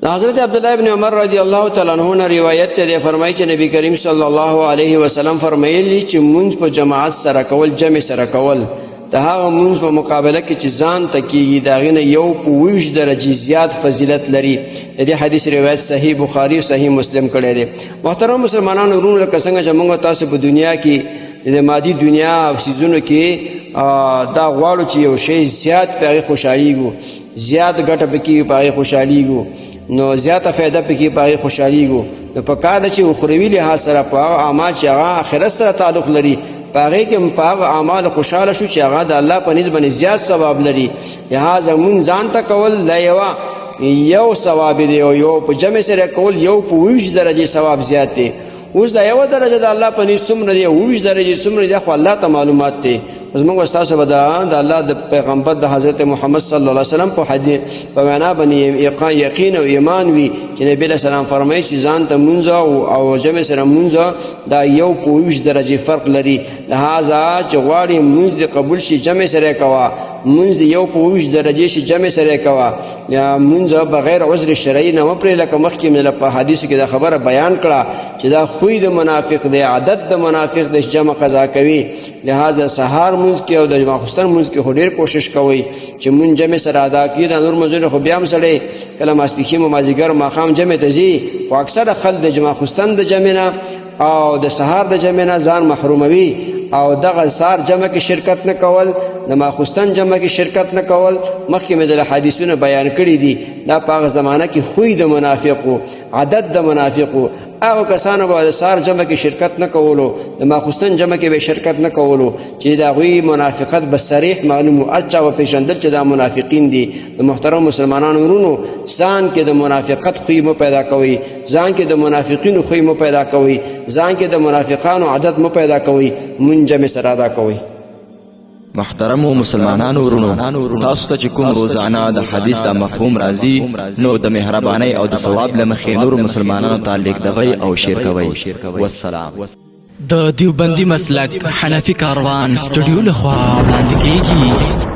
حضرت عبداللہ ابن عمر رضی اللہ تعالیٰ عنہ نے روایت ته فرمایي چې نبی کریم صلی الله علیه وسلم فرمایلی چې مونږ په جماعت سره کول، جمع سره کول، د هغه مونږ په مقابله کې چې ځان ته کېږي د هغې نه یو په 20 درجې زیات فضیلت لري. د دې حدیث روایت صحیح بخاري او صحیح مسلم کړی دی. محترم مسلمانانو ورونو، لکه څنګه چې موږ تاسو په دنیا کې د مادي دنیا او څیزونو کې دا غواړو چې یو شی زیات په هغې خوشحالیږو، زیات ګټه پکې په هغې خوشحالیږو، نو زیاته فایده پکې په هغې خوشحالیږو. نو په کار ده چې اخروي لحاظ سره په هغه اعمال چې هغه آخرت سره تعلق لري په هغې کې په هغه اعمال خوشحاله شو چې هغه د الله په نسبت باندې زیات ثواب لري. لہذا مونږ ځان ته کول دا یو ثواب دی، او یو په جمع سره کول یو په 20 درجې ثواب زیات دی. اوس دا یوه درجه د الله په نسبت څومره دی، 20 درجې څومره دی، خو الله ته معلومات دی. اوس موږ ستاسو به د الله د پیغمبر د حضرت محمد صلی الله علیه وسلم په حدیث په معنا باندې یقین او ایمان وي چې نبی علیه السلام فرمایي چې ځان ته مونځ او جمع سره مونځ دا یو په 20 درجې فرق لري. لہذا چې غواړې مونځ دې قبول شي جمع سره کوه، مونځ دې یو په 20 درجې شي جمع سره کوه، یا مونځ بغیر عذر شرعي نه مه پرېږده. لکه مخکې مې په حدیثو کې دا خبره بیان کړه چې دا خوی د منافق دی، عادت د منافق دی چې جمع قضا کوي. لہذا سهار مونځ کې او د ماخوستن مونځ کې خو ډېر کوشش کوئ چې مونځ جمع سره ادا کړي. دا نور مونځونه خو بیا هم سړی کله ماسپښین او مازدیګر ماښام جمع ته ځي، خو اکثره خلک د ماخوستن د جمع نه او د سهار د جمع نه ځان محروموي، او دغه سهار جمع کې شرکت نه کول، د ماخوستن جمع کې شرکت نه کول. مخکې مې د حدیثونه بیان کړي دي. دا په هغه زمانه کې خوی د منافقو، عادت د منافقو. هغه کسانو به د سهار جمع کې شرکت نه کولو، د ماخوستن جمع کې به شرکت نه کولو، چې د هغوی منافقت به صریح معلوم و، هر چا به پېژندل چې دا منافقین دي. د محترم مسلمانانو ورونو، ځان کې د منافقت خوی مه پیدا کوئ، ځان کې د منافقینو خوی مه پیدا کوئ، ځان کې د منافقانو عادت مه پیدا کوئ، مونځ جمع سره ادا کوئ. محترمو مسلمانانو ورونو، تاسو ته چې کوم روزانه د حدیث د مفهوم راځي، نو د مهربانۍ او د ثواب له مخې نورو مسلمانانو ته لیږدوئ او شیر کوئ. والسلام. د دیوبندي مسلک حنفي کاروان سټوډیو لخوا وړاندې کیږي.